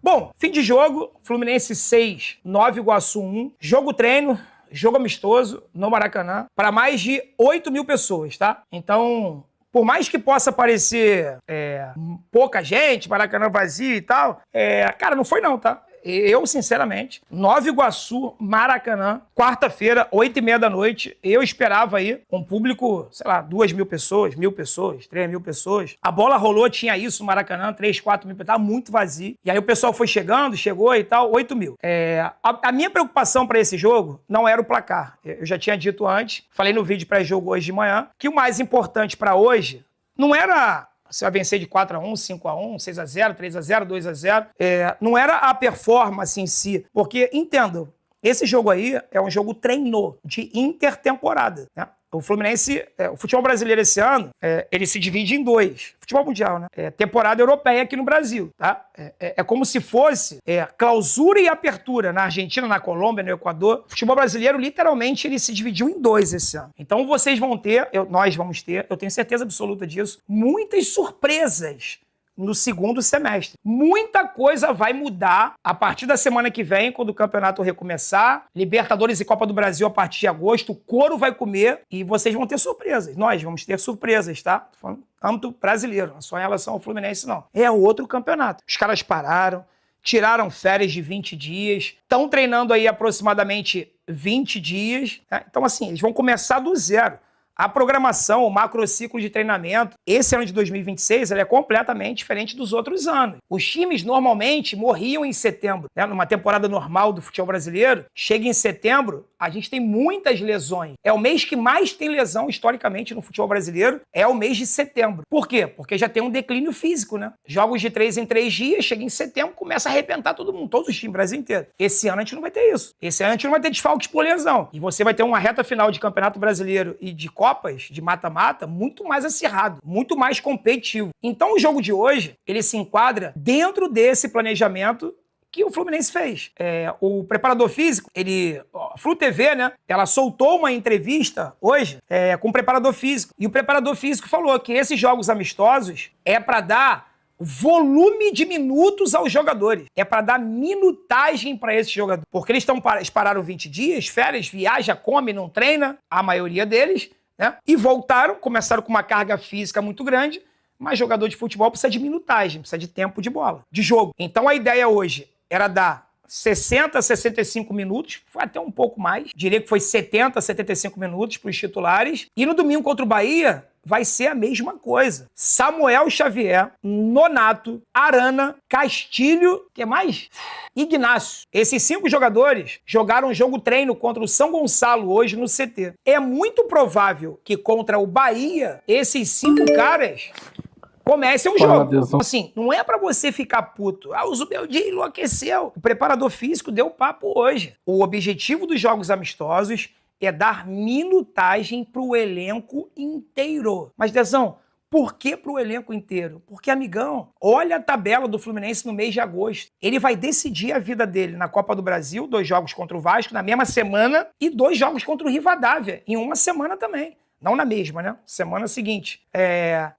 Bom, fim de jogo, Fluminense 6, Nova Iguaçu 1, jogo treino, jogo amistoso no Maracanã, para mais de 8 mil pessoas, tá? Então, por mais que possa parecer pouca gente, Maracanã vazio e tal, cara, não foi não, tá? Eu, sinceramente, Nova Iguaçu, Maracanã, quarta-feira, 8h30 da noite, eu esperava aí um público, sei lá, 2.000 pessoas, 1.000 pessoas, 3.000 pessoas. A bola rolou, tinha isso no Maracanã, 3, 4 mil pessoas, tava muito vazio. E aí o pessoal foi chegando, chegou e tal, 8 mil. A minha preocupação para esse jogo não era o placar. Eu já tinha dito antes, falei no vídeo pré-jogo hoje de manhã, que o mais importante para hoje não era... Você vai vencer de 4-1, 5-1, 6-0, 3-0, 2-0. Não era a performance em si. Porque, entendo, esse jogo aí é um jogo treino de intertemporada, né? O Fluminense, o futebol brasileiro esse ano, ele se divide em dois. Futebol mundial, né? Temporada europeia aqui no Brasil, tá? É como se fosse clausura e apertura na Argentina, na Colômbia, no Equador. O futebol brasileiro, literalmente, ele se dividiu em dois esse ano. Então vocês vão ter, nós vamos ter, eu tenho certeza absoluta disso, muitas surpresas no segundo semestre. Muita coisa vai mudar a partir da semana que vem, quando o campeonato recomeçar. Libertadores e Copa do Brasil a partir de agosto. O couro vai comer e vocês vão ter surpresas. Nós vamos ter surpresas, tá? Tô falando âmbito brasileiro, não só em relação ao Fluminense, não. É outro campeonato. Os caras pararam, tiraram férias de 20 dias, estão treinando aí aproximadamente 20 dias. Né? Então, assim, eles vão começar do zero. A programação, o macrociclo de treinamento, esse ano de 2026, ele é completamente diferente dos outros anos. Os times normalmente morriam em setembro, né? Numa temporada normal do futebol brasileiro, chega em setembro, a gente tem muitas lesões. É o mês que mais tem lesão, historicamente, no futebol brasileiro, é o mês de setembro. Por quê? Porque já tem um declínio físico, né? Jogos de 3 em 3 dias, chega em setembro, começa a arrebentar todo mundo, todos os times, Brasil inteiro. Esse ano a gente não vai ter isso. Esse ano a gente não vai ter desfalques por lesão. E você vai ter uma reta final de Campeonato Brasileiro e de Copas, de mata-mata, muito mais acirrado, muito mais competitivo. Então o jogo de hoje, ele se enquadra dentro desse planejamento que o Fluminense fez. O preparador físico, a Flu TV, né, ela soltou uma entrevista hoje com o preparador físico. E o preparador físico falou que esses jogos amistosos é para dar volume de minutos aos jogadores. É para dar minutagem para esses jogadores. Porque eles pararam 20 dias, férias, viaja, come, não treina, a maioria deles, né? E voltaram, começaram com uma carga física muito grande, mas jogador de futebol precisa de minutagem, precisa de tempo de bola, de jogo. Então a ideia hoje era dar 60 a 65 minutos, foi até um pouco mais, diria que foi 70 a 75 minutos para os titulares, e no domingo contra o Bahia vai ser a mesma coisa. Samuel Xavier, Nonato, Arana, Castilho, que mais? Ignacio. Esses 5 jogadores jogaram um jogo treino contra o São Gonçalo hoje no CT. É muito provável que contra o Bahia, esses 5 caras comece um jogo. Assim, não é pra você ficar puto. O Zubeldia enlouqueceu. O preparador físico deu papo hoje. O objetivo dos jogos amistosos é dar minutagem pro elenco inteiro. Mas, Dezão, por que pro elenco inteiro? Porque, amigão, olha a tabela do Fluminense no mês de agosto. Ele vai decidir a vida dele na Copa do Brasil, 2 jogos contra o Vasco na mesma semana e 2 jogos contra o Rivadavia em uma semana também. Não na mesma, né? Semana seguinte.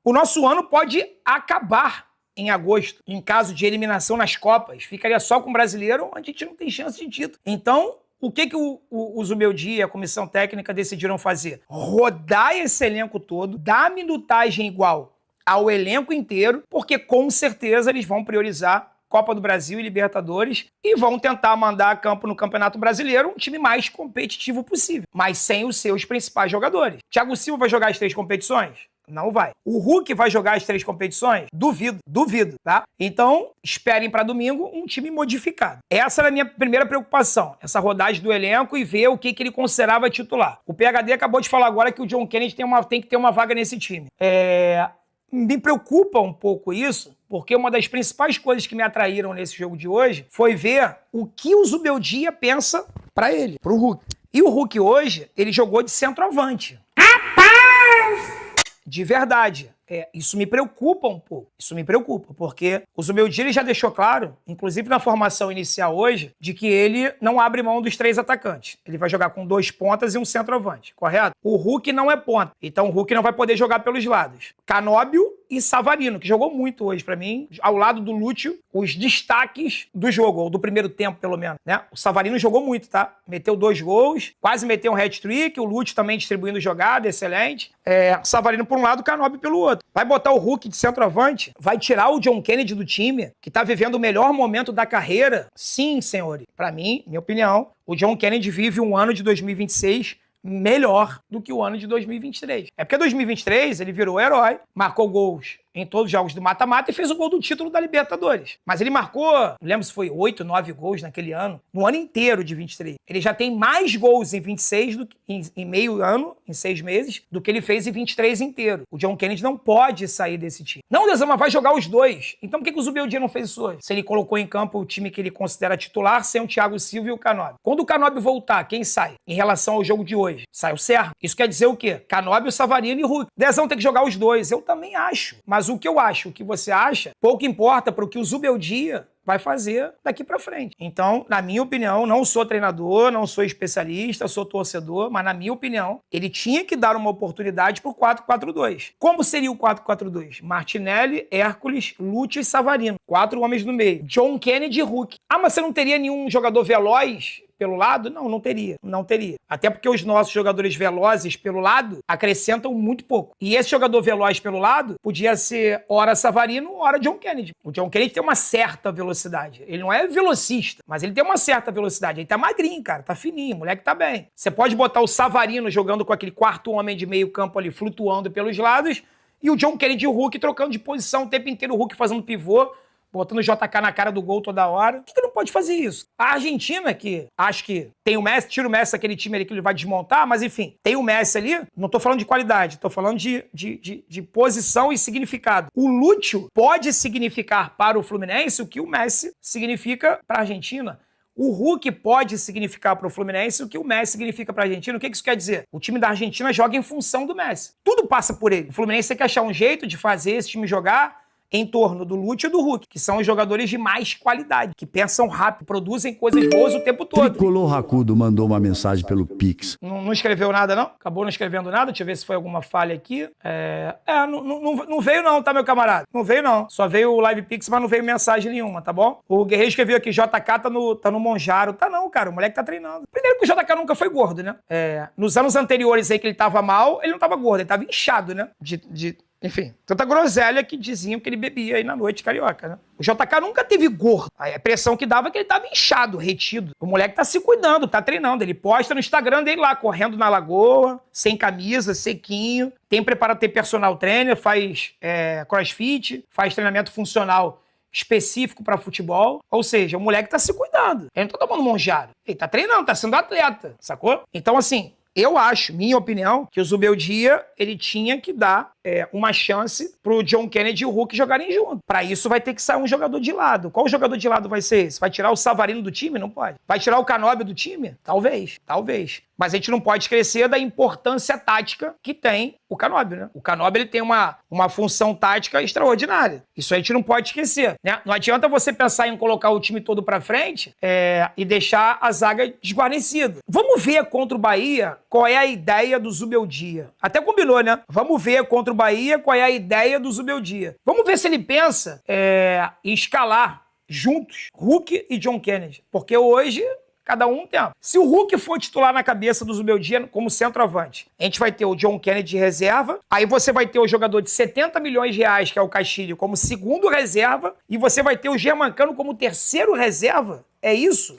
O nosso ano pode acabar em agosto, em caso de eliminação nas Copas. Ficaria só com o brasileiro, onde a gente não tem chance de título. Então, o que o Zubeldia e a comissão técnica decidiram fazer? Rodar esse elenco todo, dar minutagem igual ao elenco inteiro, porque com certeza eles vão priorizar Copa do Brasil e Libertadores e vão tentar mandar a campo no Campeonato Brasileiro um time mais competitivo possível, mas sem os seus principais jogadores. Thiago Silva vai jogar as 3 competições? Não vai. O Hulk vai jogar as 3 competições? Duvido, tá? Então, esperem para domingo um time modificado. Essa era a minha primeira preocupação, essa rodagem do elenco e ver o que ele considerava titular. O PHD acabou de falar agora que o John Kennedy tem que ter uma vaga nesse time. Me preocupa um pouco isso, porque uma das principais coisas que me atraíram nesse jogo de hoje foi ver o que o Zubeldia pensa para ele, pro Hulk. E o Hulk hoje, ele jogou de centroavante. De verdade. Isso me preocupa um pouco. Isso me preocupa, porque o Zubeldia ele já deixou claro, inclusive na formação inicial hoje, de que ele não abre mão dos 3 atacantes. Ele vai jogar com 2 pontas e um centroavante, correto? O Hulk não é ponta, então o Hulk não vai poder jogar pelos lados. Canóbio e Savarino, que jogou muito hoje pra mim, ao lado do Lúcio. os destaques do jogo, ou do primeiro tempo, pelo menos, né? O Savarino jogou muito, tá? Meteu 2 gols, quase meteu um hat-trick, o Lúcio também distribuindo jogada, excelente. Savarino por um lado, o Canóbio pelo outro. Vai botar o Hulk de centroavante, vai tirar o John Kennedy do time, que tá vivendo o melhor momento da carreira. Sim, senhores. Pra mim, minha opinião, o John Kennedy vive um ano de 2026 melhor do que o ano de 2023. É porque 2023 ele virou herói, marcou gols em todos os jogos do mata-mata e fez o gol do título da Libertadores. Mas ele marcou, não lembro se foi 8, 9 gols naquele ano, no ano inteiro de 23. Ele já tem mais gols em 26 do que em meio ano, em 6 meses, do que ele fez em 23 inteiro. O John Kennedy não pode sair desse time. Não, Desama, vai jogar os dois. Então por que o Zubeldia não fez isso hoje? Se ele colocou em campo o time que ele considera titular, sem o Thiago Silva e o Canóbio. Quando o Canóbio voltar, quem sai? Em relação ao jogo de hoje? Sai o Serra. Isso quer dizer o quê? Canóbio, Savarino e Hulk. Dezão tem que jogar os dois. Eu também acho. Mas o que eu acho, o que você acha, pouco importa para o que o Zubeldia vai fazer daqui para frente. Então, na minha opinião, não sou treinador, não sou especialista, sou torcedor, mas na minha opinião, ele tinha que dar uma oportunidade pro 4-4-2. Como seria o 4-4-2? Martinelli, Hércules, Lúcio e Savarino. 4 homens no meio. John Kennedy e Hulk. Ah, mas você não teria nenhum jogador veloz pelo lado? Não, não teria. Não teria. Até porque os nossos jogadores velozes pelo lado acrescentam muito pouco. E esse jogador veloz pelo lado podia ser ora Savarino, ora John Kennedy. O John Kennedy tem uma certa velocidade. Ele não é velocista, mas ele tem uma certa velocidade. Ele tá magrinho, cara. Tá fininho. O moleque tá bem. Você pode botar o Savarino jogando com aquele quarto homem de meio campo ali, flutuando pelos lados, e o John Kennedy e o Hulk trocando de posição o tempo inteiro. O Hulk fazendo pivô, botando o JK na cara do gol toda hora. Por que não pode fazer isso? A Argentina, que acho que tem o Messi, tira o Messi daquele time ali que ele vai desmontar, mas enfim, tem o Messi ali, não tô falando de qualidade, tô falando de posição e significado. O Lúcio pode significar para o Fluminense o que o Messi significa para a Argentina. O Hulk pode significar para o Fluminense o que o Messi significa para a Argentina. O que isso quer dizer? O time da Argentina joga em função do Messi. Tudo passa por ele. O Fluminense tem que achar um jeito de fazer esse time jogar em torno do Lúcio e do Hulk, que são os jogadores de mais qualidade, que pensam rápido, produzem coisas boas o tempo todo. Tricolor Racudo mandou uma mensagem pelo Pix. Não escreveu nada, não? Acabou não escrevendo nada? Deixa eu ver se foi alguma falha aqui. Não veio não, tá, meu camarada? Não veio não. Só veio o Live Pix, mas não veio mensagem nenhuma, tá bom? O Guerreiro escreveu aqui, JK tá no Monjaro. Tá não, cara, o moleque tá treinando. Primeiro que o JK nunca foi gordo, né? Nos anos anteriores aí que ele tava mal, ele não tava gordo, ele tava inchado, né? Enfim, tanta groselha que diziam que ele bebia aí na noite carioca, né? O JK nunca teve gordo. A impressão que dava é que ele tava inchado, retido. O moleque tá se cuidando, tá treinando. Ele posta no Instagram dele lá, correndo na lagoa, sem camisa, sequinho. Tem personal trainer, faz crossfit, faz treinamento funcional específico para futebol. Ou seja, o moleque tá se cuidando. Ele não tá tomando monjaro. Ele tá treinando, tá sendo atleta, sacou? Então, assim, eu acho, minha opinião, que o Zubeldia, ele tinha que dar uma chance pro John Kennedy e o Hulk jogarem junto. Para isso vai ter que sair um jogador de lado. Qual jogador de lado vai ser esse? Vai tirar o Savarino do time? Não pode. Vai tirar o Canóbio do time? Talvez. Mas a gente não pode esquecer da importância tática que tem o Canóbio, né? O Canóbio, ele tem uma função tática extraordinária. Isso a gente não pode esquecer, né? Não adianta você pensar em colocar o time todo pra frente e deixar a zaga desguarnecida. Vamos ver contra o Bahia qual é a ideia do Zubeldia. Até combinou, né? Vamos ver contra o Bahia qual é a ideia do Zubeldia. Vamos ver se ele pensa em escalar juntos Hulk e John Kennedy. Porque hoje cada um tem. Se o Hulk for titular na cabeça do Zubeldia como centroavante, a gente vai ter o John Kennedy de reserva, aí você vai ter o jogador de 70 milhões de reais, que é o Castilho, como segundo reserva, e você vai ter o Germancano como terceiro reserva. É isso?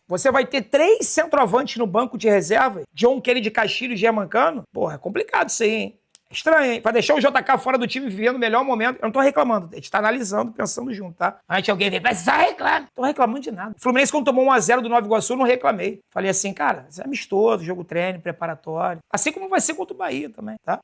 Você vai ter 3 centroavantes no banco de reserva, John Kennedy, Castilho e Germancano. Porra, é complicado isso aí, hein? Estranho, hein? Pra deixar o JK fora do time vivendo o melhor momento. Eu não tô reclamando. A gente tá analisando, pensando junto, tá? Antes alguém vem, mas só reclama. Não tô reclamando de nada. O Fluminense, quando tomou 1-0 do Nova Iguaçu, eu não reclamei. Falei assim, cara, isso é amistoso, jogo treino, preparatório. Assim como vai ser contra o Bahia também, tá?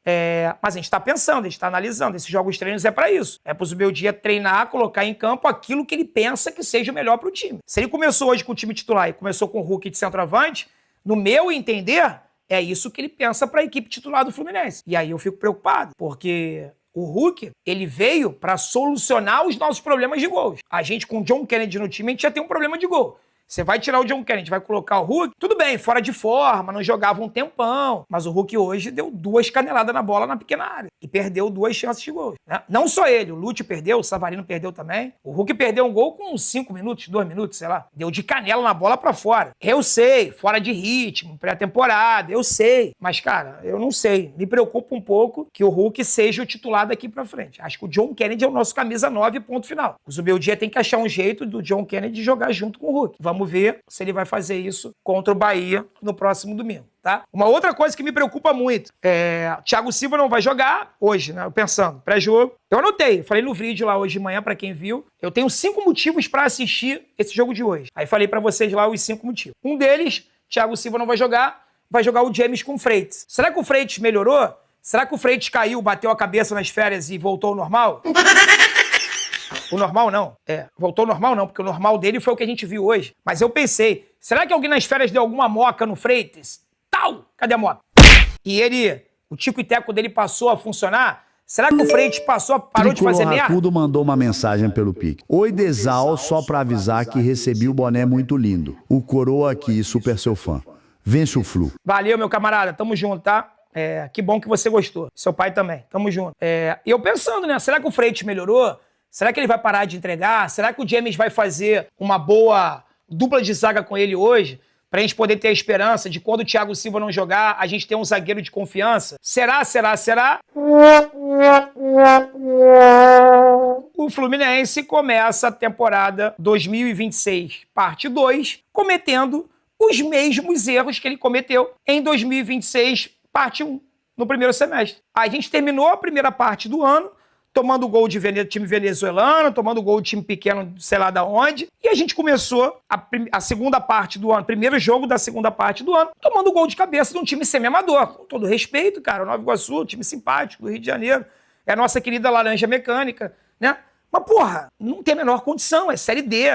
Mas a gente tá pensando, a gente tá analisando. Esses jogos treinos é pra isso. É pro Zubeldia treinar, colocar em campo aquilo que ele pensa que seja melhor pro time. Se ele começou hoje com o time titular e começou com o Hulk de centroavante, no meu entender, é isso que ele pensa para a equipe titular do Fluminense. E aí eu fico preocupado, porque o Hulk, ele veio para solucionar os nossos problemas de gols. A gente, com o John Kennedy no time, a gente já tem um problema de gol. Você vai tirar o John Kennedy, vai colocar o Hulk, tudo bem, fora de forma, não jogava um tempão, mas o Hulk hoje deu 2 caneladas na bola na pequena área e perdeu 2 chances de gol, né? Não só ele, o Lúcio perdeu, o Savarino perdeu também. O Hulk perdeu um gol com 5 minutos, 2 minutos, sei lá. Deu de canela na bola pra fora. Eu sei, fora de ritmo, pré-temporada, eu sei. Mas, cara, eu não sei. Me preocupa um pouco que o Hulk seja o titular daqui pra frente. Acho que o John Kennedy é o nosso camisa 9, ponto final. O Zubeldia tem que achar um jeito do John Kennedy jogar junto com o Hulk. Vamos ver se ele vai fazer isso contra o Bahia no próximo domingo, tá? Uma outra coisa que me preocupa muito Thiago Silva não vai jogar hoje, né? Pensando, pré-jogo. Eu anotei, falei no vídeo lá hoje de manhã, pra quem viu, eu tenho 5 motivos pra assistir esse jogo de hoje. Aí falei pra vocês lá os 5 motivos. Um deles, Thiago Silva não vai jogar o James com o Freitas. Será que o Freitas melhorou? Será que o Freitas caiu, bateu a cabeça nas férias e voltou ao normal? O normal não. Voltou ao normal não, porque o normal dele foi o que a gente viu hoje. Mas eu pensei, será que alguém nas férias deu alguma moca no Freitas? Tal! Cadê a moca? E o tico e teco dele passou a funcionar? Será que o Freitas parou de fazer merda? Racudo mandou uma mensagem pelo Pix. Oi, Desal, só pra avisar que recebi o boné muito lindo. O Coroa aqui, super seu fã. Vence o Flu. Valeu, meu camarada. Tamo junto, tá? Que bom que você gostou. Seu pai também. Tamo junto. E eu pensando, né? Será que o Freitas melhorou? Será que ele vai parar de entregar? Será que o James vai fazer uma boa dupla de zaga com ele hoje? Pra gente poder ter a esperança de quando o Thiago Silva não jogar, a gente ter um zagueiro de confiança? Será? O Fluminense começa a temporada 2026, parte 2, cometendo os mesmos erros que ele cometeu em 2026, parte 1, no primeiro semestre. A gente terminou a primeira parte do ano tomando gol de time venezuelano, tomando gol de time pequeno, sei lá da onde, e a gente começou a segunda parte do ano, primeiro jogo da segunda parte do ano, tomando gol de cabeça de um time semi-amador. Com todo respeito, cara, o Nova Iguaçu, time simpático do Rio de Janeiro, é a nossa querida Laranja Mecânica, né? Mas, porra, não tem a menor condição, é Série D,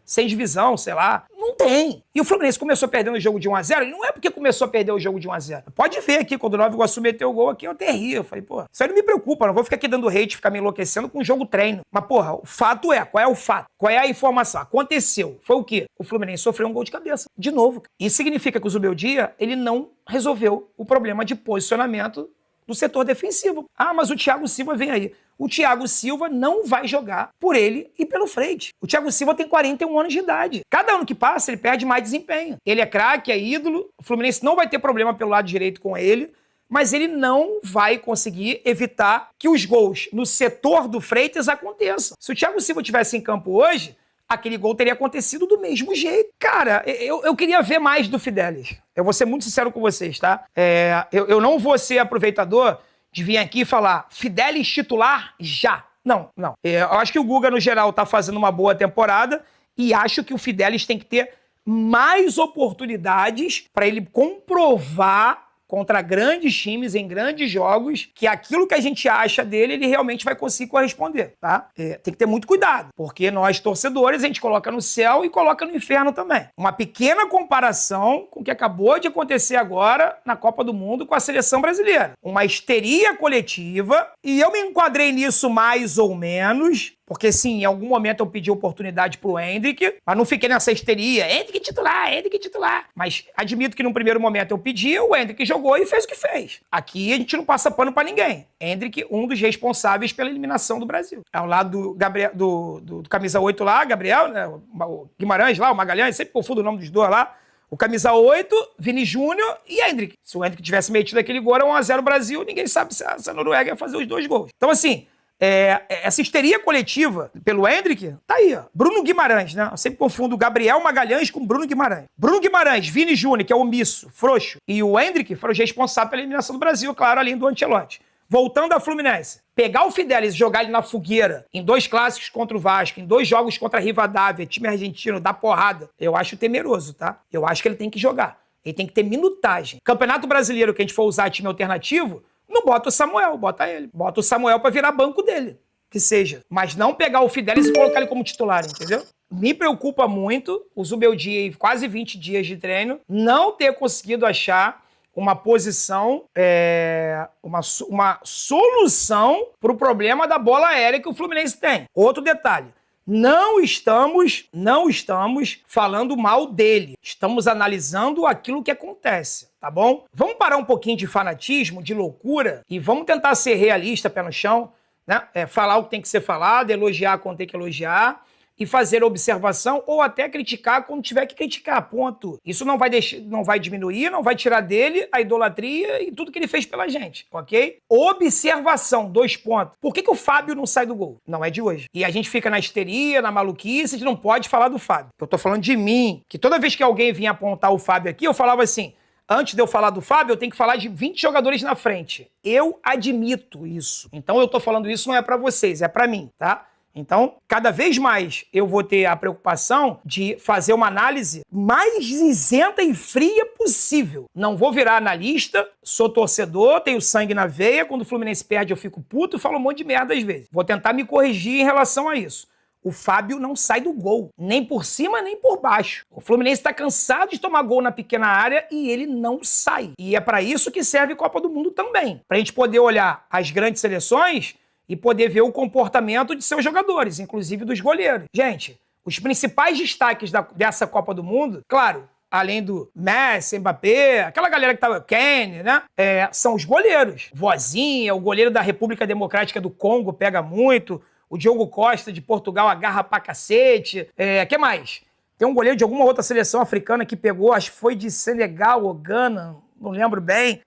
sem divisão, sei lá. Não tem. E o Fluminense começou perdendo o jogo de 1-0, e não é porque começou a perder o jogo de 1-0. Pode ver aqui, quando o Nova Iguaçu meteu o gol aqui, eu até ri. Eu falei, pô, isso aí não me preocupa, não vou ficar aqui dando hate, ficar me enlouquecendo com o jogo treino. Mas, porra, o fato qual é o fato? Qual é a informação? Aconteceu. Foi o quê? O Fluminense sofreu um gol de cabeça. De novo. Isso significa que o Zubeldia, ele não resolveu o problema de posicionamento do setor defensivo. Ah, mas o Thiago Silva vem aí. O Thiago Silva não vai jogar por ele e pelo Freitas. O Thiago Silva tem 41 anos de idade. Cada ano que passa, ele perde mais desempenho. Ele é craque, é ídolo. O Fluminense não vai ter problema pelo lado direito com ele, mas ele não vai conseguir evitar que os gols no setor do Freitas aconteçam. Se o Thiago Silva estivesse em campo hoje, aquele gol teria acontecido do mesmo jeito. Cara, eu queria ver mais do Fidelis. Eu vou ser muito sincero com vocês, tá? Eu não vou ser aproveitador de vir aqui e falar Fidelis titular já. Não. Eu acho que o Guga, no geral, tá fazendo uma boa temporada e acho que o Fidelis tem que ter mais oportunidades para ele comprovar contra grandes times, em grandes jogos, que aquilo que a gente acha dele, ele realmente vai conseguir corresponder, tá? Tem que ter muito cuidado, porque nós, torcedores, a gente coloca no céu e coloca no inferno também. Uma pequena comparação com o que acabou de acontecer agora na Copa do Mundo com a seleção brasileira. Uma histeria coletiva, e eu me enquadrei nisso mais ou menos, porque sim, em algum momento eu pedi oportunidade pro Endrick, mas não fiquei nessa histeria, Endrick titular. Mas admito que num primeiro momento eu pedi, o Endrick jogou e fez o que fez. Aqui a gente não passa pano pra ninguém. Endrick, um dos responsáveis pela eliminação do Brasil. Ao lado do Gabriel, do camisa 8 lá, Gabriel, né, o Guimarães lá, o Magalhães, sempre confundo o nome dos dois lá. O camisa 8, Vini Júnior e Endrick. Se o Endrick tivesse metido aquele gol, era 1-0 Brasil, ninguém sabe se a Noruega ia fazer os 2 gols. Então assim, essa histeria coletiva pelo Endrick, tá aí, ó. Bruno Guimarães, né? Eu sempre confundo o Gabriel Magalhães com Bruno Guimarães. Bruno Guimarães, Vini Júnior, que é omisso, frouxo, e o Endrick foram os responsáveis pela eliminação do Brasil, claro, além do Ancelotti. Voltando ao Fluminense, pegar o Fidelis e jogar ele na fogueira em 2 clássicos contra o Vasco, em 2 jogos contra a Rivadavia, time argentino, dar porrada, eu acho temeroso, tá? Eu acho que ele tem que jogar. Ele tem que ter minutagem. Campeonato Brasileiro, que a gente for usar time alternativo, não bota o Samuel, bota ele. Bota o Samuel pra virar banco dele, que seja. Mas não pegar o Fidelis e colocar ele como titular, entendeu? Me preocupa muito o Zubeldia, quase 20 dias de treino, não ter conseguido achar uma posição, uma solução pro problema da bola aérea que o Fluminense tem. Outro detalhe, Não estamos falando mal dele. Estamos analisando aquilo que acontece, tá bom? Vamos parar um pouquinho de fanatismo, de loucura, e vamos tentar ser realista, pé no chão, né? Falar o que tem que ser falado, elogiar quando tem que elogiar, e fazer observação ou até criticar quando tiver que criticar, ponto. Isso não vai diminuir, não vai tirar dele a idolatria e tudo que ele fez pela gente, ok? Observação, 2 pontos. Por que o Fábio não sai do gol? Não é de hoje. E a gente fica na histeria, na maluquice, a gente não pode falar do Fábio. Eu tô falando de mim, que toda vez que alguém vinha apontar o Fábio aqui, eu falava assim, antes de eu falar do Fábio, eu tenho que falar de 20 jogadores na frente. Eu admito isso. Então eu tô falando isso não é pra vocês, é pra mim, tá? Então, cada vez mais eu vou ter a preocupação de fazer uma análise mais isenta e fria possível. Não vou virar analista, sou torcedor, tenho sangue na veia, quando o Fluminense perde eu fico puto e falo um monte de merda às vezes. Vou tentar me corrigir em relação a isso. O Fábio não sai do gol, nem por cima nem por baixo. O Fluminense está cansado de tomar gol na pequena área e ele não sai. E é para isso que serve a Copa do Mundo também. Para a gente poder olhar as grandes seleções e poder ver o comportamento de seus jogadores, inclusive dos goleiros. Gente, os principais destaques dessa Copa do Mundo, claro, além do Messi, Mbappé, aquela galera que tava, Kane, né? São os goleiros. Vozinha, o goleiro da República Democrática do Congo pega muito, o Diogo Costa de Portugal agarra pra cacete. Que mais? Tem um goleiro de alguma outra seleção africana que pegou, acho que foi de Senegal ou Gana, não lembro bem.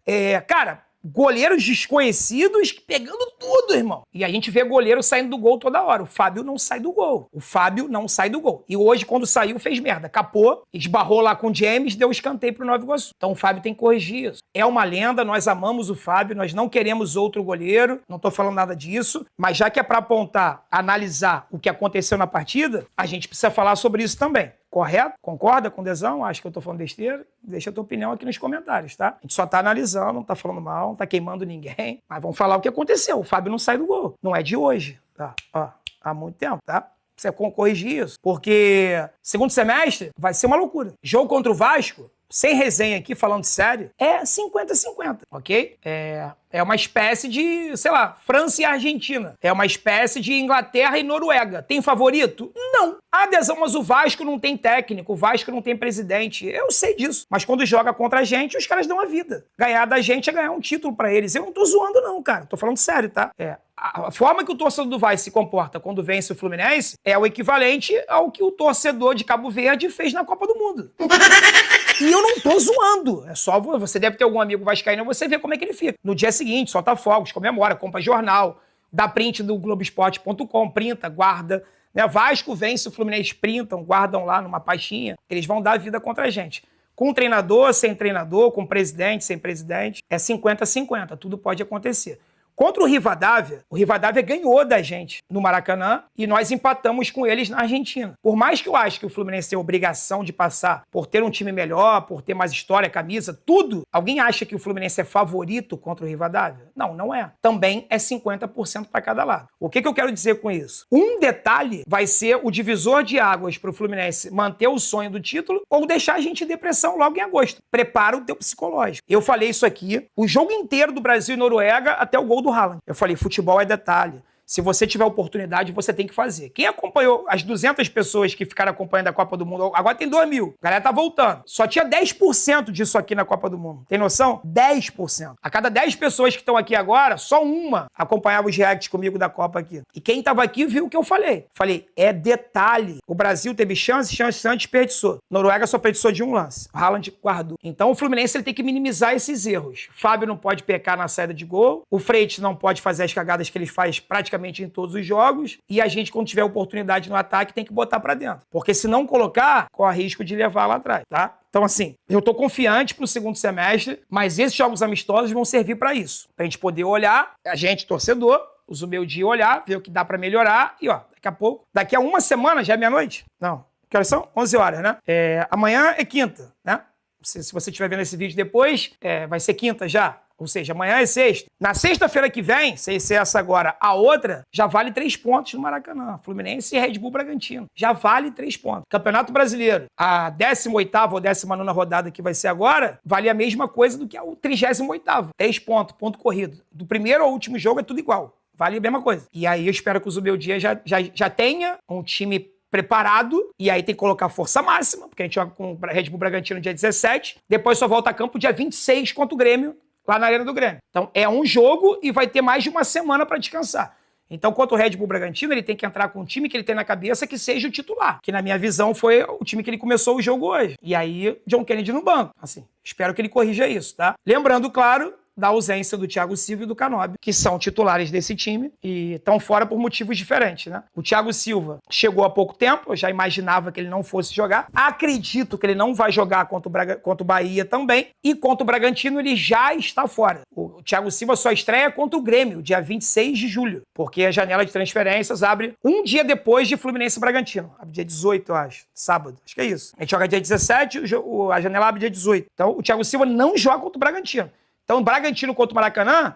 Cara, goleiros desconhecidos pegando tudo, irmão. E a gente vê goleiro saindo do gol toda hora. O Fábio não sai do gol. O Fábio não sai do gol. E hoje, quando saiu, fez merda. Capou, esbarrou lá com o James, deu escanteio pro Nova Iguaçu. Então o Fábio tem que corrigir isso. É uma lenda, nós amamos o Fábio, nós não queremos outro goleiro, não tô falando nada disso, mas já que é pra apontar, analisar o que aconteceu na partida, a gente precisa falar sobre isso também. Correto? Concorda com o Dezão? Acho que eu tô falando besteira? Deixa a tua opinião aqui nos comentários, tá? A gente só tá analisando, não tá falando mal, não tá queimando ninguém. Mas vamos falar o que aconteceu. O Fábio não sai do gol. Não é de hoje, tá? Ó, há muito tempo, tá? Precisa corrigir isso. Porque segundo semestre vai ser uma loucura. Jogo contra o Vasco, sem resenha aqui, falando sério, é 50-50, ok? É uma espécie de, sei lá, França e Argentina. É uma espécie de Inglaterra e Noruega. Tem favorito? Não. Adesão, mas o Vasco não tem técnico, o Vasco não tem presidente. Eu sei disso. Mas quando joga contra a gente, os caras dão a vida. Ganhar da gente é ganhar um título pra eles. Eu não tô zoando não, cara. Tô falando sério, tá? A forma que o torcedor do Vasco se comporta quando vence o Fluminense é o equivalente ao que o torcedor de Cabo Verde fez na Copa do Mundo. E eu não tô zoando. É só você deve ter algum amigo vascaíno, você vê como é que ele fica. No dia seguinte, solta fogos, comemora, compra jornal, dá print do Globoesporte.com, printa, guarda. Né? Vasco vence, o Fluminense printam, guardam lá numa pastinha. Eles vão dar a vida contra a gente. Com treinador, sem treinador, com presidente, sem presidente. É 50-50, tudo pode acontecer. Contra o Rivadavia ganhou da gente no Maracanã e nós empatamos com eles na Argentina. Por mais que eu ache que o Fluminense tem obrigação de passar por ter um time melhor, por ter mais história, camisa, tudo, alguém acha que o Fluminense é favorito contra o Rivadavia? Não, não é. Também é 50% para cada lado. O que eu quero dizer com isso? Um detalhe vai ser o divisor de águas para o Fluminense manter o sonho do título ou deixar a gente em depressão logo em agosto. Prepara o teu psicológico. Eu falei isso aqui, o jogo inteiro do Brasil e Noruega até o gol do Haaland. Eu falei, futebol é detalhe. Se você tiver oportunidade, você tem que fazer. Quem acompanhou as 200 pessoas que ficaram acompanhando a Copa do Mundo, agora tem 2.000. A galera tá voltando. Só tinha 10% disso aqui na Copa do Mundo. Tem noção? 10%. A cada 10 pessoas que estão aqui agora, só uma acompanhava os reacts comigo da Copa aqui. E quem tava aqui viu o que eu falei. Falei, é detalhe. O Brasil teve chance, desperdiçou. Noruega só desperdiçou de um lance. O Haaland guardou. Então o Fluminense ele tem que minimizar esses erros. Fábio não pode pecar na saída de gol. O Freitas não pode fazer as cagadas que ele faz praticamente em todos os jogos, e a gente, quando tiver oportunidade no ataque, tem que botar pra dentro. Porque se não colocar, corre risco de levar lá atrás, tá? Então, assim, eu tô confiante pro segundo semestre, mas esses jogos amistosos vão servir pra isso. Pra gente poder olhar, a gente, torcedor, usa o meu dia olhar, ver o que dá pra melhorar, e ó, daqui a pouco, daqui a uma semana, já é meia-noite? Não. Que horas são? 11 horas, né? Amanhã é quinta, né? Se você estiver vendo esse vídeo depois, vai ser quinta já. Ou seja, amanhã é sexta. Na sexta-feira que vem, sem ser essa agora, a outra, já vale 3 pontos no Maracanã. Fluminense e Red Bull Bragantino. Já vale 3 pontos. Campeonato Brasileiro, a 18ª ou 19ª rodada que vai ser agora, vale a mesma coisa do que a 38ª. 3 pontos, ponto corrido. Do primeiro ao último jogo é tudo igual. vale a mesma coisa. E aí eu espero que o Zubeldia já tenha um time preparado, e aí tem que colocar força máxima, porque a gente joga com o Red Bull Bragantino dia 17, depois só volta a campo dia 26 contra o Grêmio, lá na Arena do Grêmio. Então é um jogo e vai ter mais de uma semana para descansar. Então, quanto o Red Bull Bragantino, ele tem que entrar com um time que ele tem na cabeça que seja o titular, que na minha visão foi o time que ele começou o jogo hoje. E aí, John Kennedy no banco. Assim, espero que ele corrija isso, tá? Lembrando, claro, da ausência do Thiago Silva e do Canóbio, que são titulares desse time e estão fora por motivos diferentes, né? O Thiago Silva chegou há pouco tempo, eu já imaginava que ele não fosse jogar. Acredito que ele não vai jogar contra o Bahia também. E contra o Bragantino ele já está fora. O Thiago Silva só estreia contra o Grêmio, dia 26 de julho, porque a janela de transferências abre um dia depois de Fluminense e Bragantino. Abre dia 18, eu acho. Sábado. Acho que é isso. A gente joga dia 17, a janela abre dia 18. Então o Thiago Silva não joga contra o Bragantino. Então, Bragantino contra o Maracanã,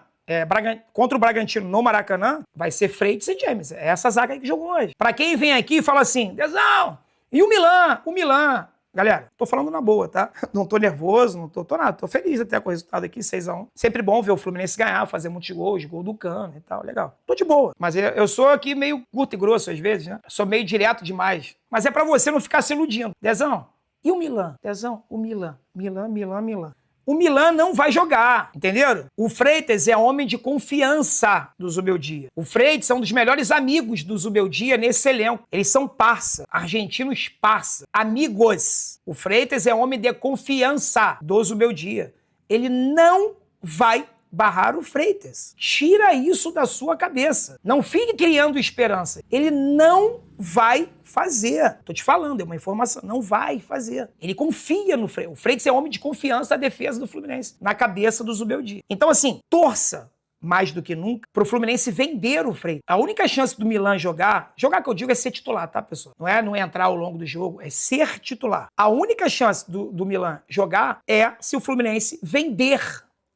contra o Bragantino no Maracanã, vai ser Freitas e James. É essa zaga aí que jogou hoje. Pra quem vem aqui e fala assim, Dezão, e o Milan? O Milan. Galera, tô falando na boa, tá? Não tô nervoso, não tô nada. Tô feliz até com o resultado aqui, 6-1. Sempre bom ver o Fluminense ganhar, fazer muitos gols, gol do Cano e tal, legal. Tô de boa. Mas eu sou aqui meio curto e grosso às vezes, né? Sou meio direto demais. Mas é pra você não ficar se iludindo. Dezão, e o Milan? Dezão, o Milan. Milan. O Milan não vai jogar, entenderam? O Freitas é homem de confiança do Zubeldia. O Freitas é um dos melhores amigos do Zubeldia nesse elenco. Eles são parça, argentinos parça, amigos. O Freitas é homem de confiança do Zubeldia. Ele não vai barrar o Freitas. Tira isso da sua cabeça. Não fique criando esperança. Ele não vai fazer. Tô te falando, é uma informação. Não vai fazer. Ele confia no Freitas. O Freitas é homem de confiança da defesa do Fluminense, na cabeça do Zubeldia. Então, assim, torça mais do que nunca pro Fluminense vender o Freitas. A única chance do Milan jogar que eu digo é ser titular, tá, pessoal? Não é entrar ao longo do jogo, é ser titular. A única chance do Milan jogar é se o Fluminense vender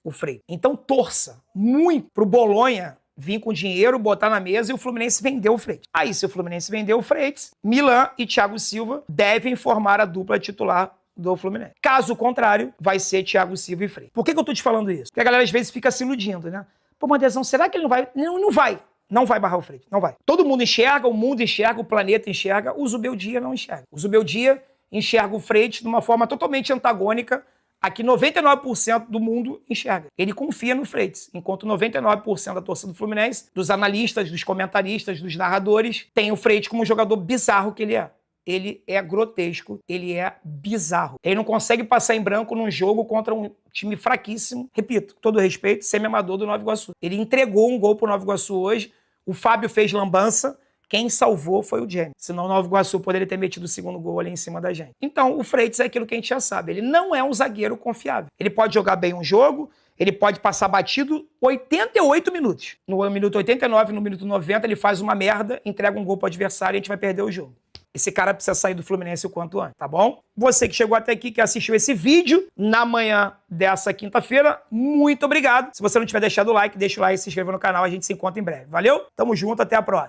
o Freitas. Então torça muito pro Bolonha vir com dinheiro, botar na mesa e o Fluminense vender o Freitas. Aí, se o Fluminense vender o Freitas, Milan e Thiago Silva devem formar a dupla titular do Fluminense. Caso contrário, vai ser Thiago Silva e Freitas. Por que eu tô te falando isso? Porque a galera às vezes fica se iludindo, né? Pô, Madezão, será que ele não vai? Não vai. Não vai barrar o Freitas. Não vai. Todo mundo enxerga, o mundo enxerga, o planeta enxerga, o Zubeldia não enxerga. O Zubeldia enxerga o Freitas de uma forma totalmente antagônica a que 99% do mundo enxerga. Ele confia no Freitas, enquanto 99% da torcida do Fluminense, dos analistas, dos comentaristas, dos narradores, tem o Freitas como um jogador bizarro que ele é. Ele é grotesco, ele é bizarro. Ele não consegue passar em branco num jogo contra um time fraquíssimo. Repito, com todo respeito, semi-amador do Nova Iguaçu. Ele entregou um gol pro Nova Iguaçu hoje, o Fábio fez lambança, quem salvou foi o James. Senão o Nova Iguaçu poderia ter metido o segundo gol ali em cima da gente. Então, o Freitas é aquilo que a gente já sabe. Ele não é um zagueiro confiável. Ele pode jogar bem um jogo, ele pode passar batido 88 minutos. No minuto 89, no minuto 90, ele faz uma merda, entrega um gol pro adversário e a gente vai perder o jogo. Esse cara precisa sair do Fluminense o quanto antes, tá bom? Você que chegou até aqui, que assistiu esse vídeo na manhã dessa quinta-feira, muito obrigado. Se você não tiver deixado o like, deixa o like e se inscreva no canal. A gente se encontra em breve. Valeu? Tamo junto, até a próxima.